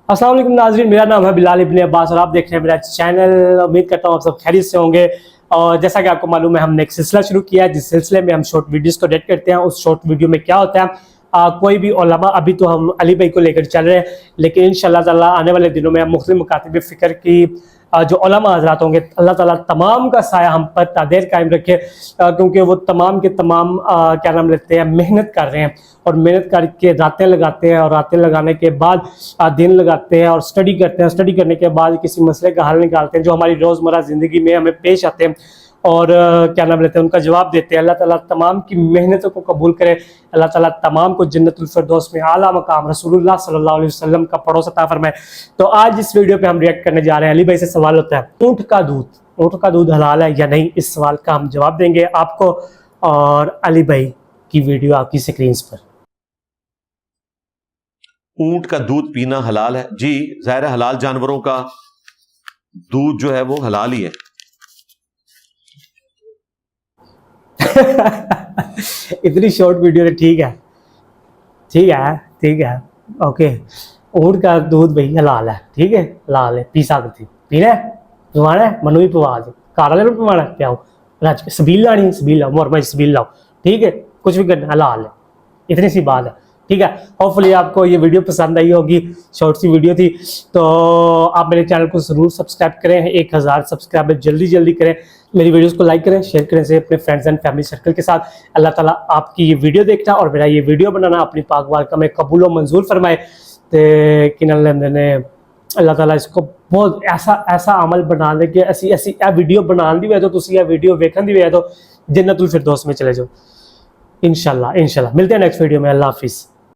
अस्सलाम वालेकुम नाज़रीन, मेरा नाम है बिलाल इब्ने अब्बास और आप देख रहे हैं मेरा चैनल। उम्मीद करता हूँ आप सब खैरियत से होंगे। और जैसा कि आपको मालूम है, हमने एक सिलसिला शुरू किया है जिस सिलसिले में हम शॉर्ट वीडियोस को एडिट करते हैं। उस शॉर्ट वीडियो में क्या होता है, कोई भी उलमा, अभी तो हम अली भाई को लेकर चल रहे हैं, लेकिन इंशाअल्लाह ताला आने वाले दिनों में हम मुख्तलिफ मकातिब फ़िक्र की जो उलमा हज़रात होंगे, अल्लाह ताला तमाम का साया हम पर तादेर कायम रखे, क्योंकि वो तमाम के तमाम क्या नाम लेते हैं, मेहनत कर रहे हैं और मेहनत करके रातें लगाते हैं और रातें लगाने के बाद दिन लगाते हैं और स्टडी करते हैं। स्टडी करने के बाद किसी मसले का हल निकालते हैं जो हमारी रोज़मर्रा ज़िंदगी में हमें पेश आते हैं और क्या नाम लेते हैं, उनका जवाब देते हैं। अल्लाह ताला तमाम की मेहनतों को कबूल करे। अल्लाह ताला तमाम को जन्नतुल फिरदौस में आला मकाम रसूलुल्लाह सल्लल्लाहु अलैहि वसल्लम का पड़ोस अता फरमाए। तो आज इस वीडियो पे हम रिएक्ट करने जा रहे हैं। अली भाई से सवाल होता है, ऊँट का दूध हलाल है या नहीं? इस सवाल का हम जवाब देंगे आपको और अली भाई की वीडियो आपकी स्क्रीन पर। ऊंट का दूध पीना हलाल है? जी, ज़ाहिर है हलाल जानवरों का दूध जो है वो हलाल ही है। इतनी शॉर्ट वीडियो है, ठीक है ठीक है, ओके। ऊँट का दूध भाई हलाल है, ठीक है, हलाल है, पी सकती, पीना है, पवाना है, मनु भी पवा दे, घर वाले पवाना है, पियाओ, रज के सबील लानी, सबील लाओ, मोरमा सबील लाओ, ठीक है, कुछ भी करना हलाल है, इतनी सी बात है, ठीक है। होपफुली आपको ये वीडियो पसंद आई होगी। शॉर्ट सी वीडियो थी, तो आप मेरे चैनल को ज़रूर सब्सक्राइब करें। 1000 सब्सक्राइबर जल्दी करें। मेरी वीडियोस को लाइक करें, शेयर करें से अपने फ्रेंड्स एंड फैमिली सर्कल के साथ। अल्लाह ताला आपकी ये वीडियो देखना और मेरा ये वीडियो बनाना अपनी पाक बारगाह में कबूल व मंजूर फरमाए। कि अल्लाह ताला इसको बहुत ऐसा अमल बना दे कि ऐसी वीडियो बना दी है तो तुसी वीडियो वेखन दी है तो जन्नतुल फिरदौस में चले जाओ। इंशाल्लाह मिलते हैं नेक्स्ट वीडियो में। अल्लाह हाफिज़।